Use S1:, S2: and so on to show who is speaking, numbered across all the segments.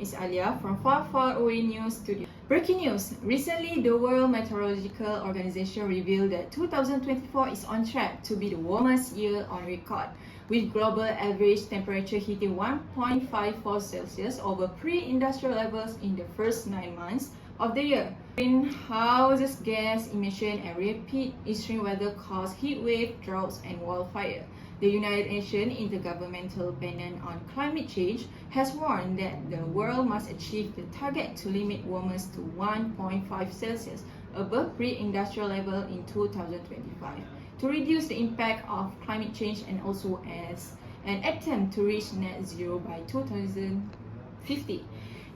S1: is Alya from Far Far Away News Studio. Breaking news! Recently, the World Meteorological Organization revealed that 2024 is on track to be the warmest year on record, with global average temperature hitting 1.54 Celsius over pre-industrial levels in the first 9 months of the year. Greenhouse gas emission and repeat extreme weather cause heat wave, droughts, and wildfire. The United Nations Intergovernmental Panel on Climate Change has warned that the world must achieve the target to limit warmers to 1.5 Celsius above pre-industrial level in 2025 to reduce the impact of climate change and also as an attempt to reach net zero by 2050.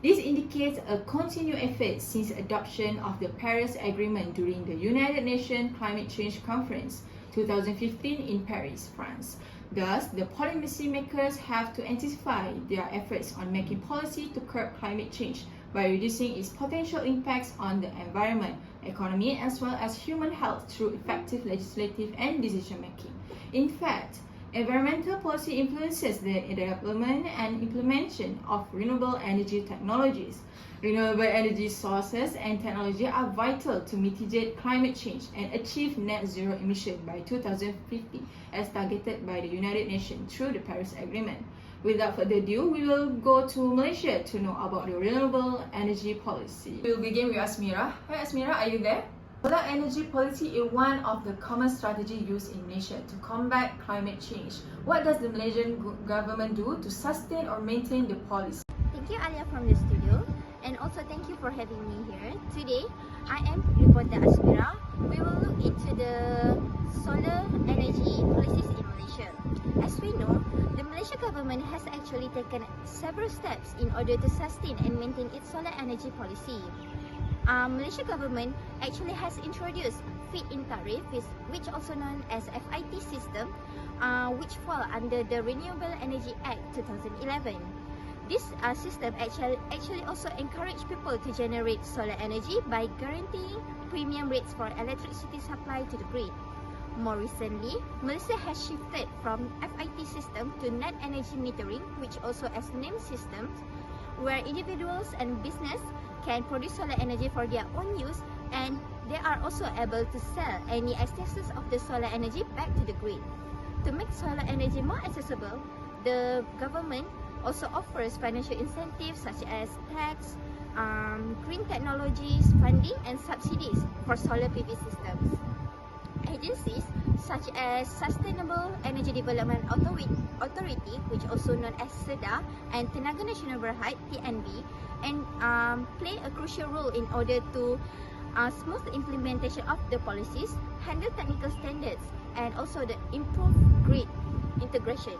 S1: This indicates a continued effort since adoption of the Paris Agreement during the United Nations Climate Change Conference 2015 in Paris, France. Thus, the policymakers have to intensify their efforts on making policy to curb climate change by reducing its potential impacts on the environment, economy, as well as human health through effective legislative and decision making. In fact, environmental policy influences the development and implementation of renewable energy technologies. Renewable energy sources and technology are vital to mitigate climate change and achieve net zero emission by 2050 as targeted by the United Nations through the Paris Agreement. Without further ado, we will go to Malaysia to know about the renewable energy policy. We will begin with Asmira. Hi Asmira, are you there? Solar energy policy is one of the common strategies used in Malaysia to combat climate change. What does the Malaysian government do to sustain or maintain the policy?
S2: Thank you, Alya, from the studio, and also thank you for having me here. Today, I am reporter Asmira. We will look into the solar energy policies in Malaysia. As we know, the Malaysian government has actually taken several steps in order to sustain and maintain its solar energy policy. Malaysia government actually has introduced feed-in tariff, which also known as FIT system, which fall under the Renewable Energy Act 2011. This system actually also encourage people to generate solar energy by guaranteeing premium rates for electricity supply to the grid. More recently, Malaysia has shifted from FIT system to net energy metering, which also as NEM systems, where individuals and business can produce solar energy for their own use, and they are also able to sell any excesses of the solar energy back to the grid. To make solar energy more accessible, the government also offers financial incentives such as tax, green technologies, funding, and subsidies for solar PV systems. Agencies such as Sustainable Energy Development Authority, which also known as SEDA, and Tenaga Nasional Berhad (TNB), and play a crucial role in order to smooth the implementation of the policies, handle technical standards, and also the improve grid integration.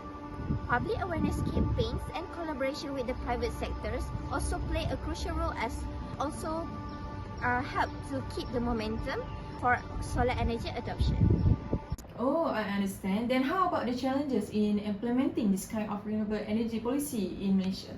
S2: Public awareness campaigns and collaboration with the private sectors also play a crucial role as also help to keep the momentum for solar energy adoption.
S1: Oh, I understand. Then how about the challenges in implementing this kind of renewable energy policy in Malaysia?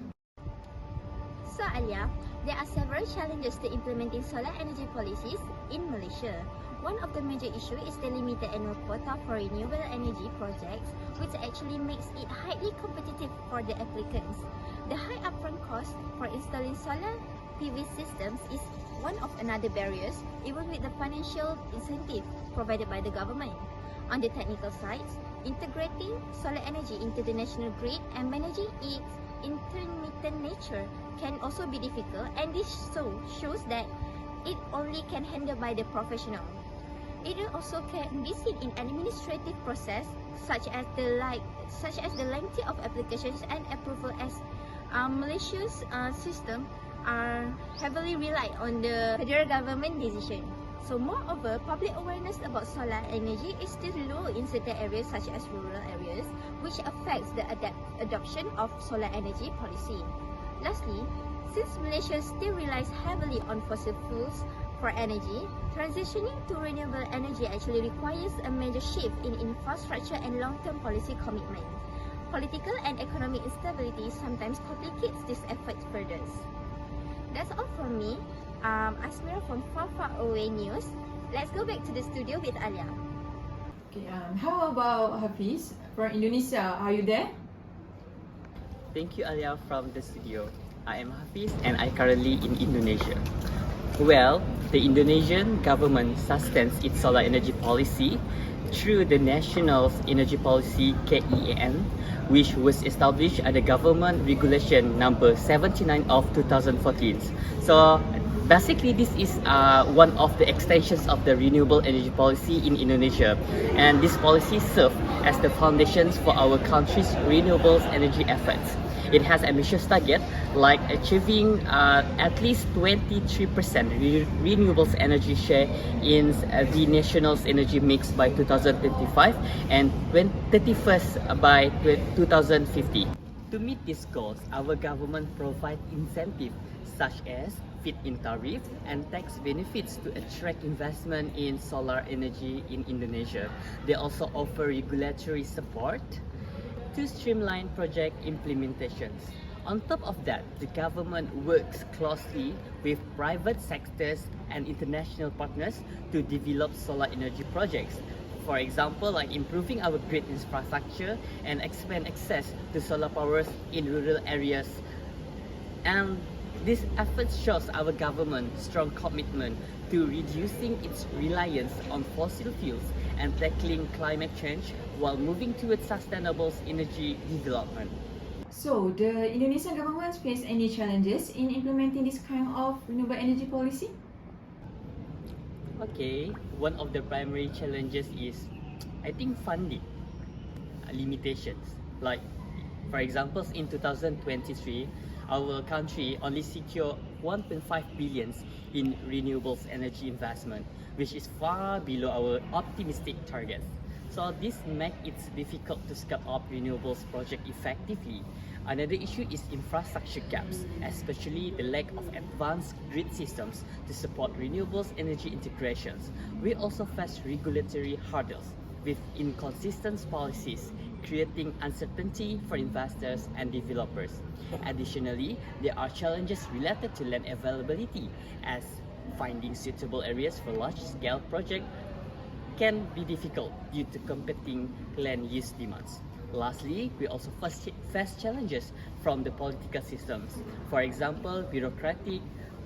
S2: So Alya, there are several challenges to implementing solar energy policies in Malaysia. One of the major issues is the limited annual quota for renewable energy projects, which actually makes it highly competitive for the applicants. The high upfront cost for installing solar PV systems is one of another barriers, even with the financial incentive provided by the government. On the technical side, integrating solar energy into the national grid and managing its intermittent nature can also be difficult, and this shows that it only can handle by the professional. It also can be seen in administrative process such as the lengthy of applications and approval, as Malaysia's system are heavily relied on the federal government decision. So moreover, public awareness about solar energy is still low in certain areas such as rural areas, which affects the adoption of solar energy policy. Lastly, since Malaysia still relies heavily on fossil fuels for energy, transitioning to renewable energy actually requires a major shift in infrastructure and long-term policy commitment. Political and economic instability sometimes complicates this effort further. That's all from me. Asmira from Far Far Away News. Let's go back to the studio with Alya.
S1: Okay, how about Hafiz from Indonesia? Are you there?
S3: Thank you, Alya, from the studio. I am Hafiz and I currently in Indonesia. Well, the Indonesian government sustains its solar energy policy through the National Energy Policy KEAN, which was established at the Government Regulation number 79 of 2014. So basically this is one of the extensions of the renewable energy policy in Indonesia, and this policy serves as the foundations for our country's renewable energy efforts. It has ambitious target like achieving at least 23% renewables energy share in the nation's energy mix by 2025 and 31st by 2050. To meet these goals, our government provides incentives such as feed-in tariff and tax benefits to attract investment in solar energy in Indonesia. They also offer regulatory support to streamline project implementations. On top of that, the government works closely with private sectors and international partners to develop solar energy projects. For example, like improving our grid infrastructure and expand access to solar powers in rural areas. And this effort shows our government's strong commitment to reducing its reliance on fossil fuels and tackling climate change while moving towards sustainable energy development.
S1: So, the Indonesian government face any challenges in implementing this kind of renewable energy policy?
S3: Okay, one of the primary challenges is, I think, funding limitations. Like, for example, in 2023, our country only secured 1.5 billion in renewables energy investment, which is far below our optimistic targets. So this makes it difficult to scale up renewables project effectively. Another issue is infrastructure gaps, especially the lack of advanced grid systems to support renewables energy integrations. We also face regulatory hurdles with inconsistent policies, creating uncertainty for investors and developers. Additionally, there are challenges related to land availability, as finding suitable areas for large-scale projects can be difficult due to competing land use demands. Lastly, we also face challenges from the political systems. For example, bureaucratic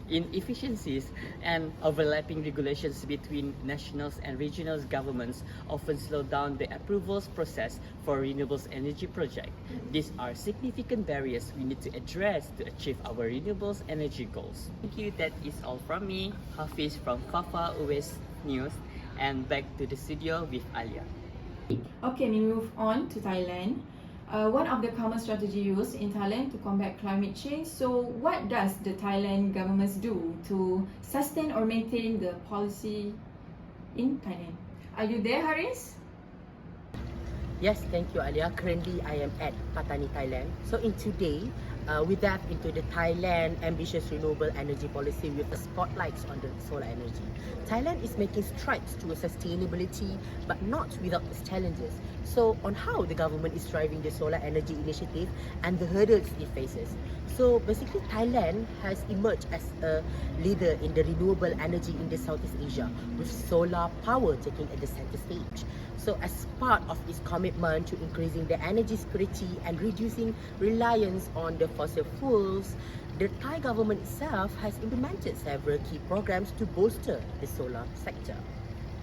S3: inefficiencies and overlapping regulations between national and regional governments often slow down the approvals process for renewables energy projects. These are significant barriers we need to address to achieve our renewables energy goals. Thank you. That is all from me, Hafiz from Fafa US News, and back to the studio with Alya.
S1: Okay, we move on to Thailand. One of the common strategy used in Thailand to combat climate change. So, what does the Thailand government do to sustain or maintain the policy in Thailand? Are you there, Hariz?
S4: Yes, thank you, Alya. Currently, I am at Pattani, Thailand. So, in today, we dive into the Thailand ambitious renewable energy policy with the spotlights on the solar energy. Thailand is making strides towards sustainability, but not without its challenges. So, on how the government is driving the solar energy initiative and the hurdles it faces. So, basically, Thailand has emerged as a leader in the renewable energy in the Southeast Asia, with solar power taking at the center stage. So, as part of its commitment to increasing the energy security and reducing reliance on the fossil fuels, the Thai government itself has implemented several key programs to bolster the solar sector.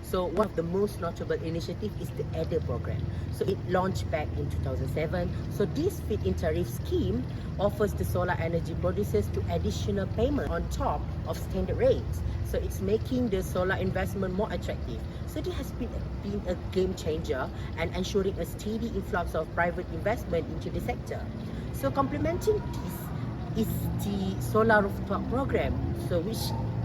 S4: So one of the most notable initiatives is the ADA program. So it launched back in 2007. So this feed-in tariff scheme offers the solar energy producers to additional payment on top of standard rates. So it's making the solar investment more attractive. So this has been a game changer and ensuring a steady influx of private investment into the sector. So complementing this is the solar rooftop program, so which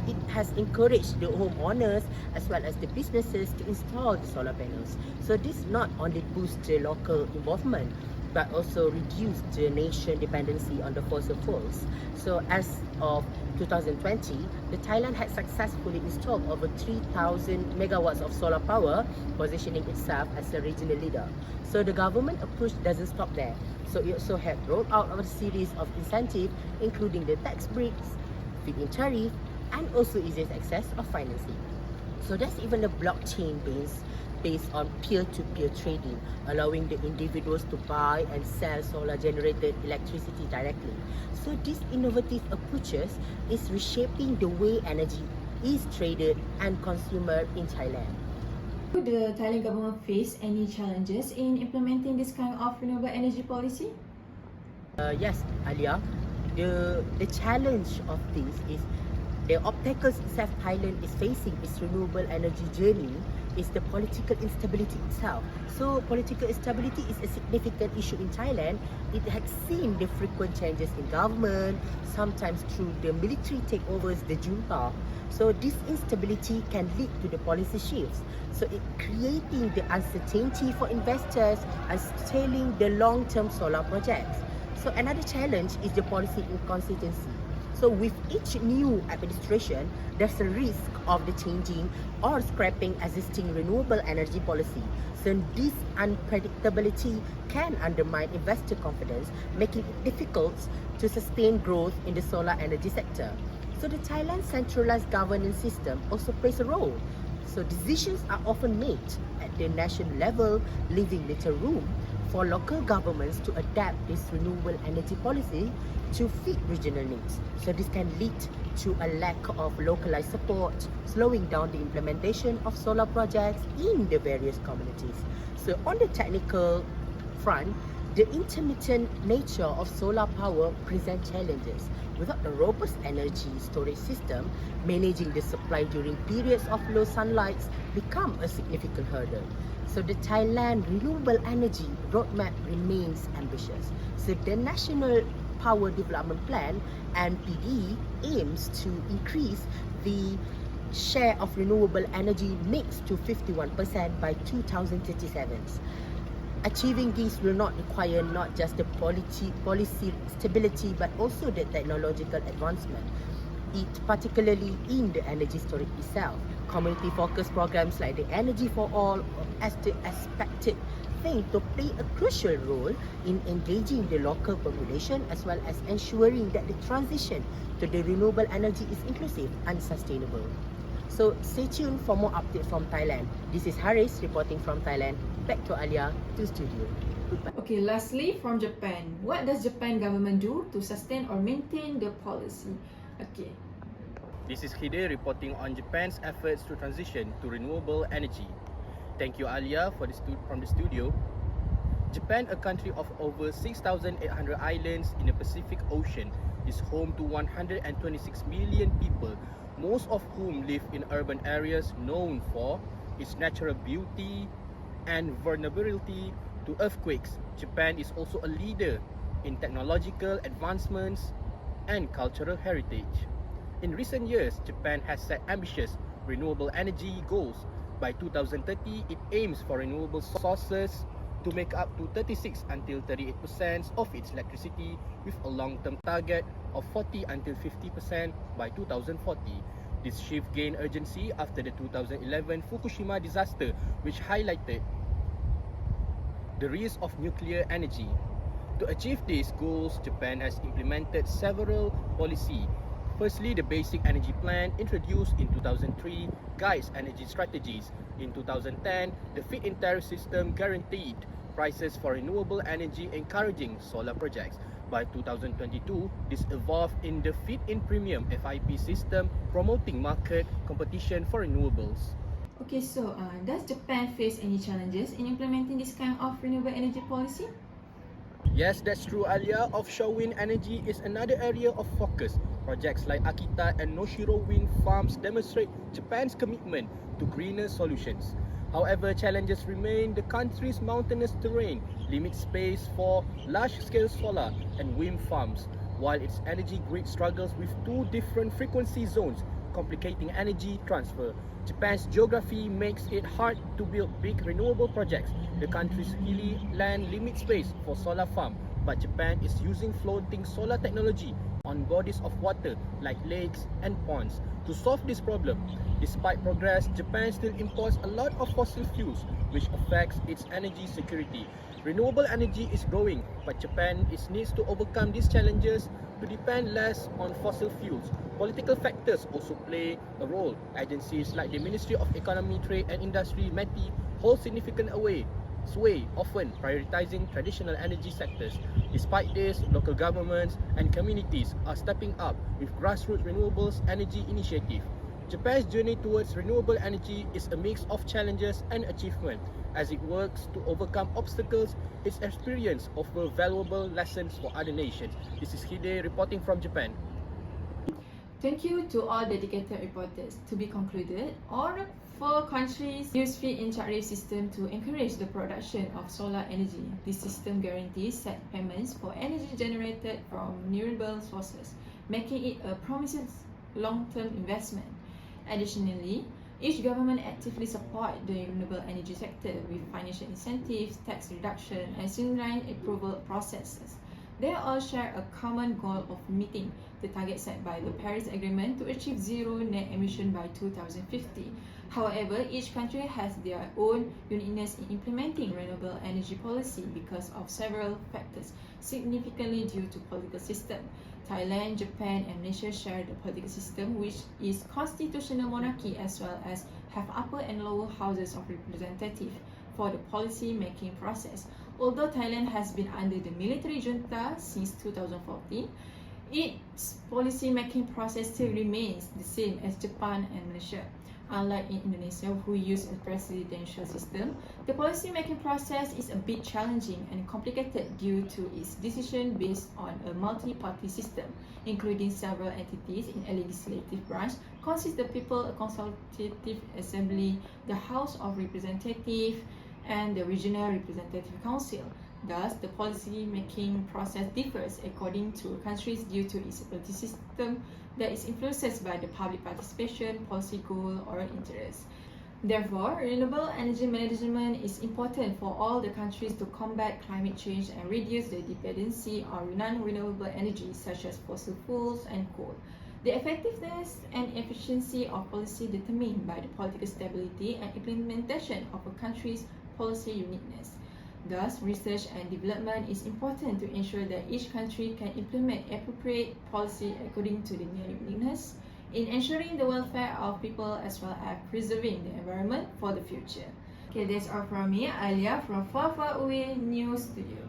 S4: it has encouraged the homeowners as well as the businesses to install the solar panels. So this not only boosts the local involvement, but also reduce the nation dependency on the fossil fuels. So as of 2020, the Thailand had successfully installed over 3,000 megawatts of solar power, positioning itself as a regional leader. So the government approach doesn't stop there. So it also had rolled out a series of incentives, including the tax breaks, feed-in tariff, and also easiest access of financing. So there's even a blockchain-based based on peer-to-peer trading, allowing the individuals to buy and sell solar-generated electricity directly. So these innovative approaches is reshaping the way energy is traded and consumed in Thailand.
S1: Do the Thailand government face any challenges in implementing this kind of renewable energy policy?
S4: Yes, Alya. The challenge of this is the obstacles itself Thailand is facing its renewable energy journey is the political instability itself. So political instability is a significant issue in Thailand. It has seen the frequent changes in government, sometimes through the military takeovers, the junta. So this instability can lead to the policy shifts. So it creating the uncertainty for investors and stalling the long-term solar projects. So another challenge is the policy inconsistency. So with each new administration, there's a risk of the changing or scrapping existing renewable energy policy. So this unpredictability can undermine investor confidence, making it difficult to sustain growth in the solar energy sector. So the Thailand centralized governance system also plays a role. So decisions are often made at the national level, leaving little room for local governments to adapt this renewable energy policy to fit regional needs. So this can lead to a lack of localized support, slowing down the implementation of solar projects in the various communities. So on the technical front, the intermittent nature of solar power presents challenges. Without a robust energy storage system, managing the supply during periods of low sunlight become a significant hurdle. So the Thailand Renewable Energy Roadmap remains ambitious. So the National Power Development Plan (NPD) aims to increase the share of renewable energy mix to 51% by 2037. Achieving this will not require not just the policy stability but also the technological advancement, particularly in the energy storage itself. Community-focused programs like the Energy for All as the expected thing to play a crucial role in engaging the local population as well as ensuring that the transition to the renewable energy is inclusive and sustainable. So stay tuned for more updates from Thailand. This is Hariz reporting from Thailand. Back to Alya to studio. Goodbye.
S1: Okay, lastly, from Japan. What does Japan government do to sustain or maintain the policy? Okay.
S5: This is Khidhir reporting on Japan's efforts to transition to renewable energy. Thank you, Alya, from the studio. Japan, a country of over 6,800 islands in the Pacific Ocean, is home to 126 million people, most of whom live in urban areas known for its natural beauty and vulnerability to earthquakes. Japan is also a leader in technological advancements and cultural heritage. In recent years, Japan has set ambitious renewable energy goals. By 2030, it aims for renewable sources to make up to 36 until 38% of its electricity, with a long-term target of 40 until 50% by 2040. This shift gained urgency after the 2011 Fukushima disaster, which highlighted the risk of nuclear energy. To achieve these goals, Japan has implemented several policies. Firstly, the Basic Energy Plan, introduced in 2003, guides energy strategies. In 2010, the feed-in tariff system guaranteed prices for renewable energy, encouraging solar projects. By 2022, this evolved in the feed-in premium (FIP) system, promoting market competition for renewables.
S1: Okay, so does Japan face any challenges in implementing this kind of renewable energy policy?
S5: Yes, that's true, Alya. Offshore wind energy is another area of focus. Projects like Akita and Noshiro wind farms demonstrate Japan's commitment to greener solutions. However, challenges remain. The country's mountainous terrain limits space for large-scale solar and wind farms, while its energy grid struggles with two different frequency zones, complicating energy transfer. Japan's geography makes it hard to build big renewable projects. The country's hilly land limits space for solar farm, but Japan is using floating solar technology on bodies of water like lakes and ponds to solve this problem. Despite progress, Japan still imports a lot of fossil fuels, which affects its energy security. Renewable energy is growing, but Japan needs to overcome these challenges to depend less on fossil fuels. Political factors also play a role. Agencies like the Ministry of Economy, Trade and Industry, METI, hold significant sway, often prioritizing traditional energy sectors. Despite this, local governments and communities are stepping up with grassroots renewables energy initiative. Japan's journey towards renewable energy is a mix of challenges and achievement. As it works to overcome obstacles, its experience offers valuable lessons for other nations. This is Khidhir reporting from Japan.
S1: Thank you to all dedicated reporters. To be concluded, all 4 countries use free in-tariff system to encourage the production of solar energy. This system guarantees set payments for energy generated from renewable sources, making it a promising long-term investment. Additionally, each government actively supports the renewable energy sector with financial incentives, tax reduction, and streamlined approval processes. They all share a common goal of meeting the target set by the Paris Agreement to achieve zero net emission by 2050. However, each country has their own uniqueness in implementing renewable energy policy because of several factors, significantly due to political system. Thailand, Japan, and Malaysia share the political system, which is constitutional monarchy, as well as have upper and lower houses of representative for the policy making process. Although Thailand has been under the military junta since 2014, its policy making process still remains the same as Japan and Malaysia. Unlike in Indonesia, who use a presidential system, the policy making process is a bit challenging and complicated due to its decision based on a multi-party system, including several entities in a legislative branch, consists the people, a consultative assembly, the House of Representatives, and the Regional Representative Council. Thus, the policy-making process differs according to countries due to its political system that is influenced by the public participation, policy goal, or interest. Therefore, renewable energy management is important for all the countries to combat climate change and reduce the dependency on non-renewable energy such as fossil fuels and coal. The effectiveness and efficiency of policy determined by the political stability and implementation of a country's policy uniqueness. Thus, research and development is important to ensure that each country can implement appropriate policy according to their uniqueness in ensuring the welfare of people as well as preserving the environment for the future. Okay, that's all from me, Alya from Far Far Away News Studio.